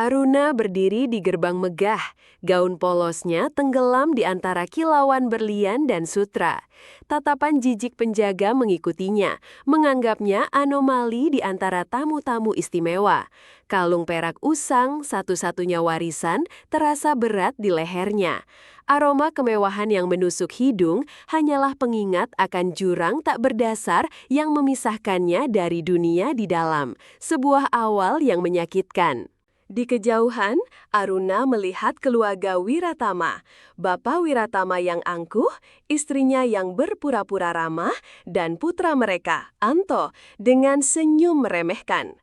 Aruna berdiri di gerbang megah, gaun polosnya tenggelam di antara kilauan berlian dan sutra. Tatapan jijik penjaga mengikutinya, menganggapnya anomali di antara tamu-tamu istimewa. Kalung perak usang, satu-satunya warisan, terasa berat di lehernya. Aroma kemewahan yang menusuk hidung hanyalah pengingat akan jurang tak berdasar yang memisahkannya dari dunia di dalam. Sebuah awal yang menyakitkan. Di kejauhan, Aruna melihat keluarga Wiratama, Bapak Wiratama yang angkuh, istrinya yang berpura-pura ramah, dan putra mereka, Anto, dengan senyum meremehkan.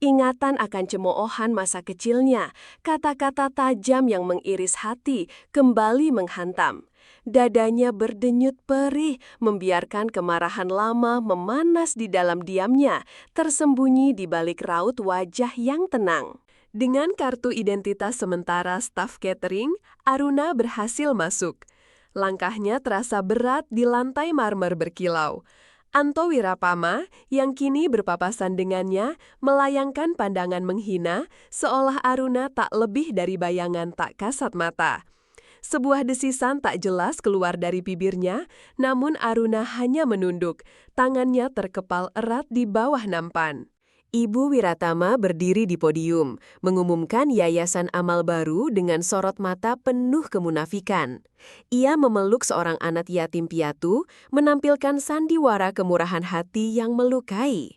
Ingatan akan cemoohan masa kecilnya, kata-kata tajam yang mengiris hati, kembali menghantam. Dadanya berdenyut perih, membiarkan kemarahan lama memanas di dalam diamnya, tersembunyi di balik raut wajah yang tenang. Dengan kartu identitas sementara staf catering, Aruna berhasil masuk. Langkahnya terasa berat di lantai marmer berkilau. Anto Wirapama, yang kini berpapasan dengannya, melayangkan pandangan menghina, seolah Aruna tak lebih dari bayangan tak kasat mata. Sebuah desisan tak jelas keluar dari bibirnya, namun Aruna hanya menunduk, tangannya terkepal erat di bawah nampan. Ibu Wiratama berdiri di podium, mengumumkan yayasan amal baru dengan sorot mata penuh kemunafikan. Ia memeluk seorang anak yatim piatu, menampilkan sandiwara kemurahan hati yang melukai.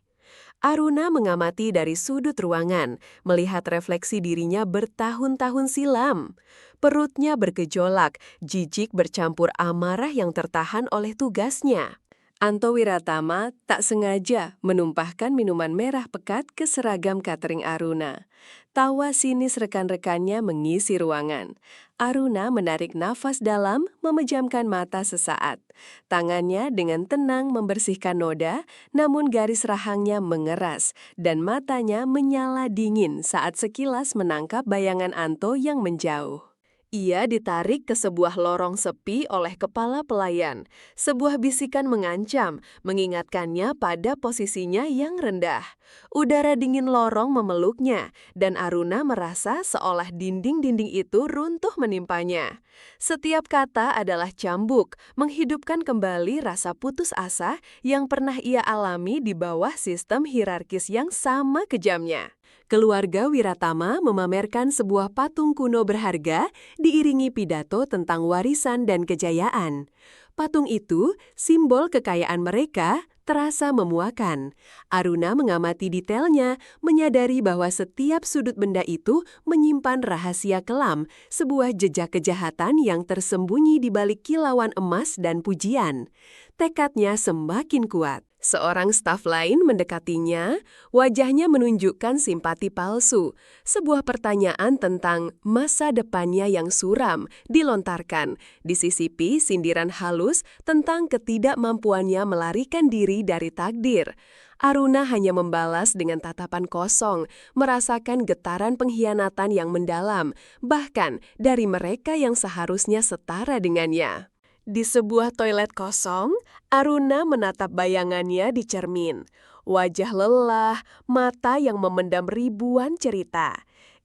Aruna mengamati dari sudut ruangan, melihat refleksi dirinya bertahun-tahun silam. Perutnya bergejolak, jijik bercampur amarah yang tertahan oleh tugasnya. Anto Wiratama tak sengaja menumpahkan minuman merah pekat ke seragam catering Aruna. Tawa sinis rekan-rekannya mengisi ruangan. Aruna menarik nafas dalam, memejamkan mata sesaat. Tangannya dengan tenang membersihkan noda, namun garis rahangnya mengeras, dan matanya menyala dingin saat sekilas menangkap bayangan Anto yang menjauh. Ia ditarik ke sebuah lorong sepi oleh kepala pelayan. Sebuah bisikan mengancam, mengingatkannya pada posisinya yang rendah. Udara dingin lorong memeluknya, dan Aruna merasa seolah dinding-dinding itu runtuh menimpanya. Setiap kata adalah cambuk, menghidupkan kembali rasa putus asa yang pernah ia alami di bawah sistem hierarkis yang sama kejamnya. Keluarga Wiratama memamerkan sebuah patung kuno berharga diiringi pidato tentang warisan dan kejayaan. Patung itu, simbol kekayaan mereka, terasa memuakan. Aruna mengamati detailnya, menyadari bahwa setiap sudut benda itu menyimpan rahasia kelam, sebuah jejak kejahatan yang tersembunyi di balik kilauan emas dan pujian. Tekadnya semakin kuat. Seorang staf lain mendekatinya, wajahnya menunjukkan simpati palsu. Sebuah pertanyaan tentang masa depannya yang suram dilontarkan, disisipi sindiran halus tentang ketidakmampuannya melarikan diri dari takdir. Aruna hanya membalas dengan tatapan kosong, merasakan getaran pengkhianatan yang mendalam, bahkan dari mereka yang seharusnya setara dengannya. Di sebuah toilet kosong, Aruna menatap bayangannya di cermin. Wajah lelah, mata yang memendam ribuan cerita.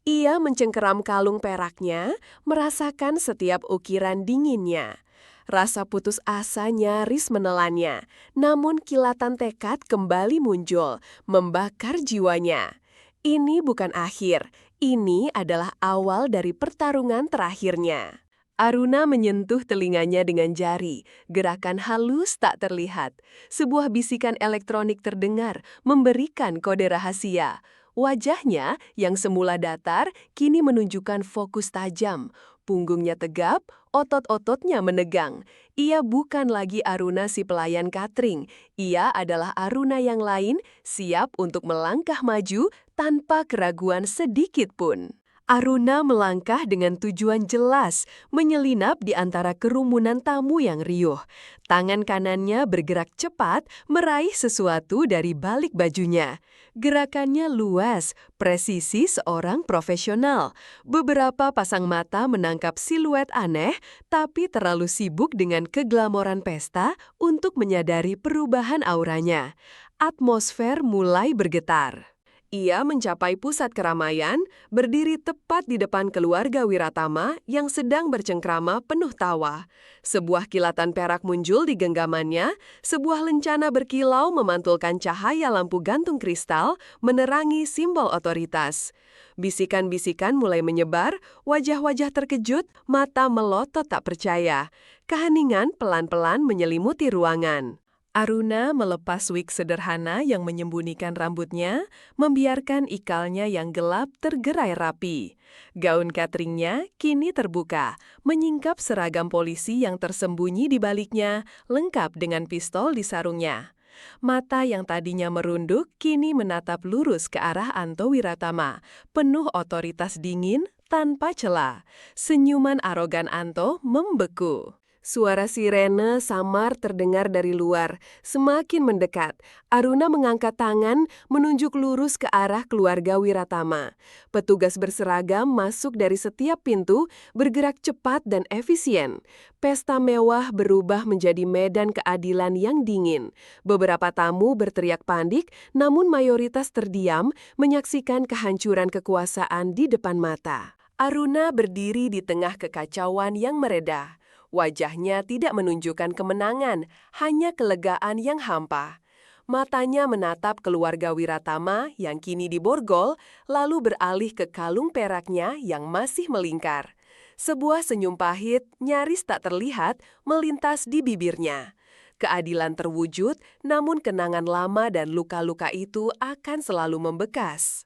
Ia mencengkeram kalung peraknya, merasakan setiap ukiran dinginnya. Rasa putus asa nyaris menelannya, namun kilatan tekad kembali muncul, membakar jiwanya. Ini bukan akhir, ini adalah awal dari pertarungan terakhirnya. Aruna menyentuh telinganya dengan jari, gerakan halus tak terlihat. Sebuah bisikan elektronik terdengar, memberikan kode rahasia. Wajahnya yang semula datar, kini menunjukkan fokus tajam. Punggungnya tegap, otot-ototnya menegang. Ia bukan lagi Aruna si pelayan catering. Ia adalah Aruna yang lain, siap untuk melangkah maju tanpa keraguan sedikit pun. Aruna melangkah dengan tujuan jelas, menyelinap di antara kerumunan tamu yang riuh. Tangan kanannya bergerak cepat, meraih sesuatu dari balik bajunya. Gerakannya luas, presisi seorang profesional. Beberapa pasang mata menangkap siluet aneh, tapi terlalu sibuk dengan keglamoran pesta untuk menyadari perubahan auranya. Atmosfer mulai bergetar. Ia mencapai pusat keramaian, berdiri tepat di depan keluarga Wiratama yang sedang bercengkrama penuh tawa. Sebuah kilatan perak muncul di genggamannya, sebuah lencana berkilau memantulkan cahaya lampu gantung kristal, menerangi simbol otoritas. Bisikan-bisikan mulai menyebar, wajah-wajah terkejut, mata melotot tak percaya. Keheningan pelan-pelan menyelimuti ruangan. Aruna melepas wig sederhana yang menyembunyikan rambutnya, membiarkan ikalnya yang gelap tergerai rapi. Gaun cateringnya kini terbuka, menyingkap seragam polisi yang tersembunyi di baliknya, lengkap dengan pistol di sarungnya. Mata yang tadinya merunduk kini menatap lurus ke arah Anto Wiratama, penuh otoritas dingin tanpa celah. Senyuman arogan Anto membeku. Suara sirene samar terdengar dari luar, semakin mendekat. Aruna mengangkat tangan, menunjuk lurus ke arah keluarga Wiratama. Petugas berseragam masuk dari setiap pintu, bergerak cepat dan efisien. Pesta mewah berubah menjadi medan keadilan yang dingin. Beberapa tamu berteriak panik, namun mayoritas terdiam, menyaksikan kehancuran kekuasaan di depan mata. Aruna berdiri di tengah kekacauan yang meredah. Wajahnya tidak menunjukkan kemenangan, hanya kelegaan yang hampa. Matanya menatap keluarga Wiratama yang kini diborgol, lalu beralih ke kalung peraknya yang masih melingkar. Sebuah senyum pahit, nyaris tak terlihat, melintas di bibirnya. Keadilan terwujud, namun kenangan lama dan luka-luka itu akan selalu membekas.